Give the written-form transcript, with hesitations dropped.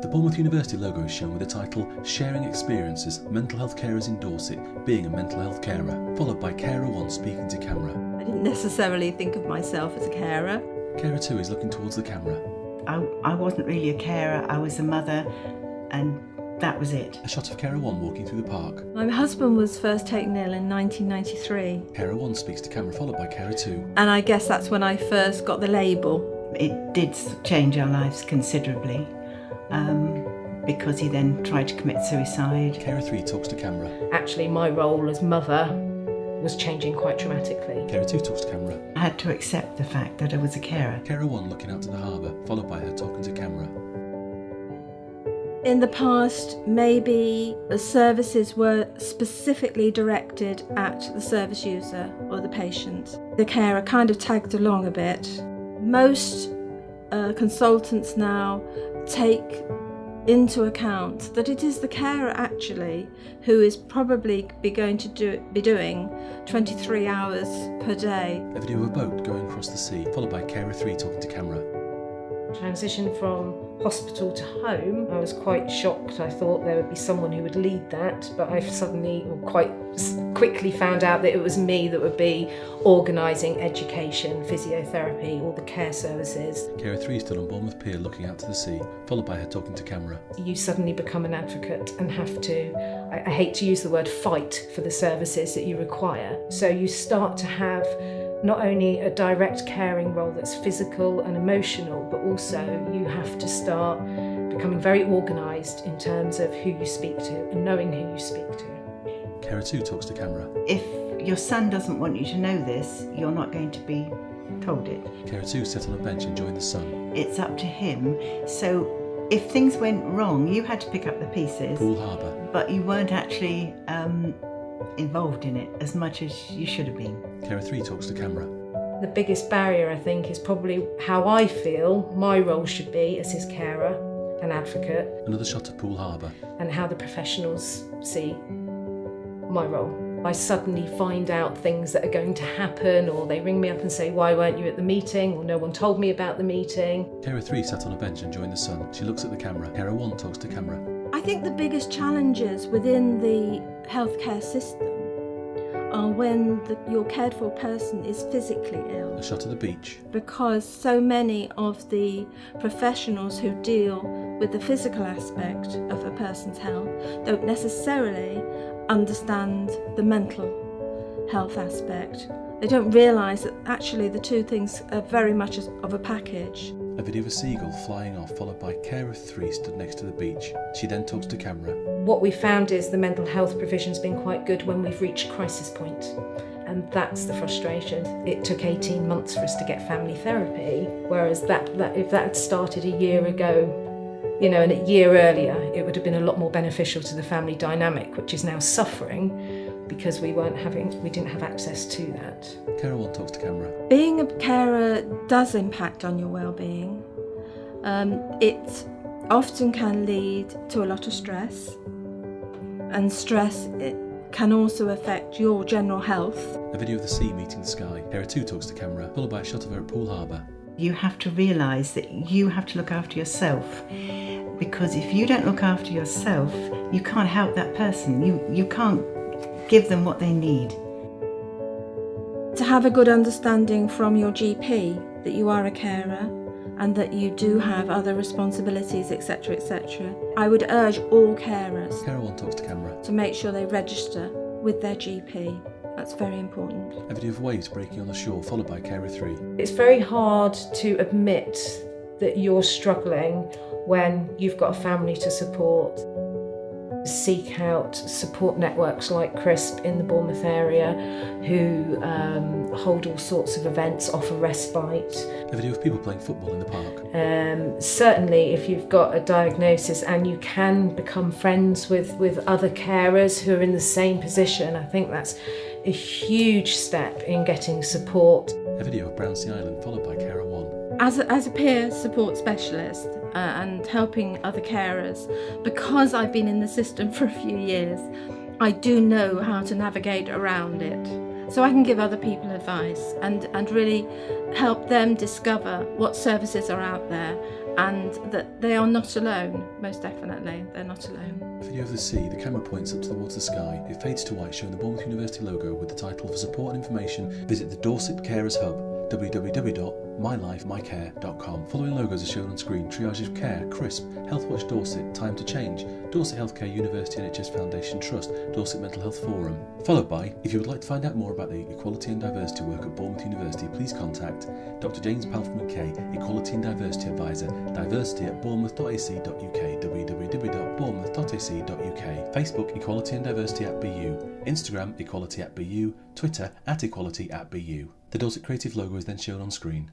The Bournemouth University logo is shown with the title Sharing Experiences, Mental Health Carers in Dorset, being a mental health carer, followed by Carer 1 speaking to camera. I didn't necessarily think of myself as a carer. Carer 2 is looking towards the camera. I wasn't really a carer, I was a mother, and that was it. A shot of Carer 1 walking through the park. My husband was first taken ill in 1993. Carer 1 speaks to camera, followed by Carer 2. And I guess that's when I first got the label. It did change our lives considerably, because he then tried to commit suicide. Carer 3 talks to camera. Actually, my role as mother was changing quite dramatically. Carer 2 talks to camera. I had to accept the fact that I was a carer. Carer 1 looking out to the harbour, followed by her talking to camera. In the past, maybe the services were specifically directed at the service user or the patient. The carer kind of tagged along a bit. Most consultants now take into account that it is the carer actually who is probably be doing 23 hours per day. A video of a boat going across the sea, followed by Carer 3 talking to camera. Transition from hospital to home, I was quite shocked. I thought there would be someone who would lead that, but I've suddenly quite quickly found out that it was me that would be organising education, physiotherapy, all the care services. Carer 3 stood on Bournemouth Pier looking out to the sea, followed by her talking to camera. You suddenly become an advocate and have to, I hate to use the word fight for the services that you require. So you start to have not only a direct caring role that's physical and emotional, but also you have to start becoming very organised in terms of who you speak to and knowing who you speak to. Carer 2 talks to camera. If your son doesn't want you to know this, you're not going to be told it. Carer 2 sat on a bench enjoying the sun. It's up to him. So if things went wrong, you had to pick up the pieces. Poole Harbour. But you weren't actually involved in it as much as you should have been. Carer 3 talks to camera. The biggest barrier, I think, is probably how I feel my role should be as his carer, an advocate. Another shot of Poole Harbour. And how the professionals see my role. I suddenly find out things that are going to happen, or they ring me up and say, why weren't you at the meeting? Or no one told me about the meeting. Carer 3 sat on a bench enjoying the sun. She looks at the camera. Carer 1 talks to camera. I think the biggest challenges within the healthcare system are when your cared for person is physically ill. A shot of the beach. Because so many of the professionals who deal with the physical aspect of a person's health don't necessarily understand the mental health aspect. They don't realise that actually the two things are very much of a package. A video of a seagull flying off, followed by Carer 3 stood next to the beach. She then talks to camera. What we found is the mental health provision's been quite good when we've reached crisis point. And that's the frustration. It took 18 months for us to get family therapy, whereas that if that had started a year ago, and a year earlier, it would have been a lot more beneficial to the family dynamic, which is now suffering because we didn't have access to that. Carer 1 talks to camera. Being a carer does impact on your well-being. It often can lead to a lot of stress, and stress can also affect your general health. A video of the sea meeting the sky. Carer 2 talks to camera, followed by a shot of her at Poole Harbour. You have to realise that you have to look after yourself, because if you don't look after yourself, you can't help that person. You can't give them what they need. To have a good understanding from your GP that you are a carer and that you do have other responsibilities, etc., etc. I would urge all carers Carer 1 talks to camera. to make sure they register with their GP. That's very important. A video of waves breaking on the shore, followed by Carer 3. It's very hard to admit that you're struggling when you've got a family to support. Seek out support networks like CRISP in the Bournemouth area who hold all sorts of events, offer respite. A video of people playing football in the park. Certainly if you've got a diagnosis and you can become friends with other carers who are in the same position, I think that's a huge step in getting support. A video of Brownsea Island, followed by Carer 1. As a peer support specialist and helping other carers, because I've been in the system for a few years, I do know how to navigate around it. So I can give other people advice and really help them discover what services are out there and that they are not alone, most definitely, they're not alone. Video of the sea, the camera points up towards the sky. It fades to white, showing the Bournemouth University logo with the title, "For support and information, visit the Dorset Carers Hub, www.mylifemycare.com. Following logos are shown on screen: Triage of Care, CRISP, Healthwatch Dorset, Time to Change, Dorset Healthcare University NHS Foundation Trust, Dorset Mental Health Forum. Followed by, if you would like to find out more about the equality and diversity work at Bournemouth University, please contact Dr James Palfrey McKay, Equality and Diversity Advisor, diversity@bournemouth.ac.uk, www.bournemouth.ac.uk, Facebook Equality and Diversity at BU, Instagram Equality at BU, Twitter @Equality at BU. The Dorset Creative logo is then shown on screen.